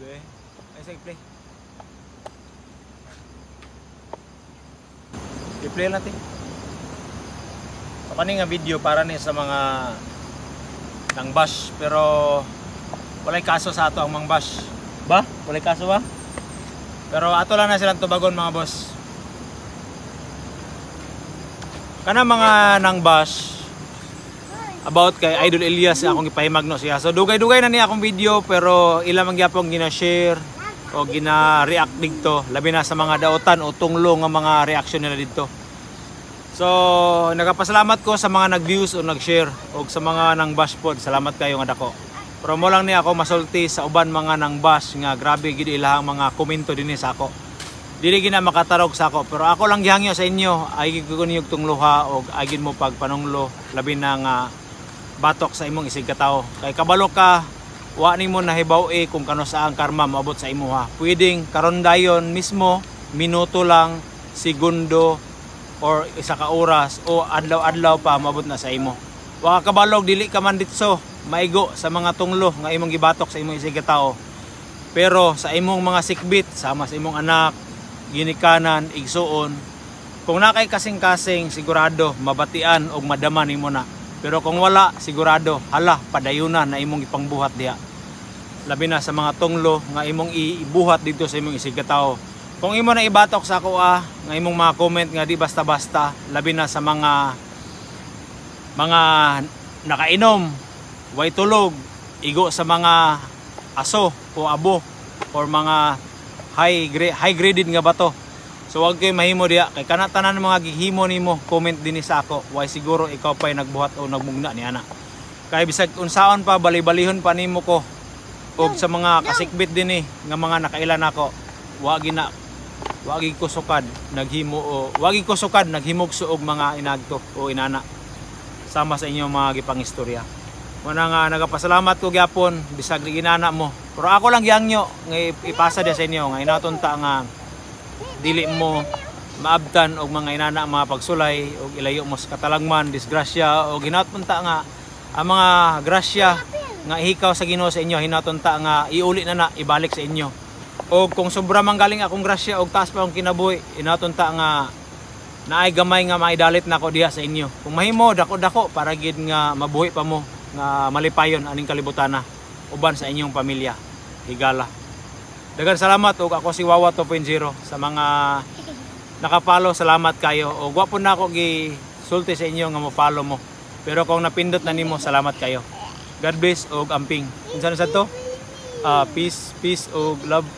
Okay. Ay sige play. I-play natin. So kani nga video para ni sa mga nang bash pero walay kaso sa ato ang mang bash. Ba? Walay kaso ba? Pero ato lang na silang tubagon mga boss. Kana mga nang bash about kay Idol Elias akong ipahimagno siya. So dugay-dugay na niya akong video pero ilang mangyapong gina-share o gina-react dito labi na sa mga daotan o tunglo nga mga reaction nila dito. So nagapasalamat ko sa mga nag-views o nag-share o sa mga nang bash pod. Salamat kayo nga dako. Pero mo lang ni ako masulti sa uban mga nang bash nga grabe gid ilahang mga komento dinhi sa ako. Dili gina makatarog sa ako pero ako lang gihangyo sa inyo ay gid ko niyog tungluha o ay gid mo pagpanunglo labi na nga batok sa imong isig katawo. Kay kabalo ka wa nimo nahibaw kung kano sa ang karma maabot sa imo ha. Pwedeng karon dayon mismo minuto lang, segundo or isa ka oras o adlaw-adlaw pa maabot na sa imo. Wa kabalog dili ka man ditso maigo sa mga tunglo nga imong gibatok sa imong isig katawo. Pero sa imong mga sikbit sama sa imong anak, ginikanan, igsuon, kung nakay kasing-kasing sigurado mabatian og madaman nimo na. Pero kung wala, sigurado, hala, padayunan na imong ipangbuhat diha. Labi na sa mga tunglo nga imong ibuhat dito sa imong isig katawo. Kung imo na ibatok sa ako nga imong mga comment nga di basta-basta, labi na sa mga nakainom, way tulog, igo sa mga aso o abo or mga high graded nga bato. So wag kayo mahimo diha kay kana tanan mga gihimo nimo comment dinhi sa ako why siguro ikaw pa'y nagbuhat o nagmugna ni ana. Kay bisag unsaon pa balay-balihon pa nimo ko og sa mga kasikbit dinhi nga mga nakailan ako wagi kusukad naghimo o wagi kusukad naghimugso og mga inagto o inana sama sa inyong mga gipangistorya. Muna nga nagapasalamat ko gyapon bisag ginana mo. Pero ako lang gihangyo nga ipasa dia sa inyo nga inatunta nga dili mo maabtan og mga inana mga pagsulay og ilayo mo sa katalagman, disgrasya o hinatunta nga ang mga grasya nga ihikaw sa Ginoo sa inyo hinatunta nga iuli na ibalik sa inyo. O kung sobra man galing akong grasya og taas pa akong kinabuhi hinatunta nga naay gamay nga maidalit nako diha sa inyo. Kung mahimo dako-dako para gid nga mabuhi pa mo nga malipayon aning kalibutana uban sa inyong pamilya. Higala. Daghang salamat og ako si Wawa 2.0 sa mga nakapalo, salamat kayo. O wa po na ako gisulti sa inyo nga mo-follow mo. Pero kung napindot na nimo, salamat kayo. God bless og amping. Unsa na sad to? Peace og love.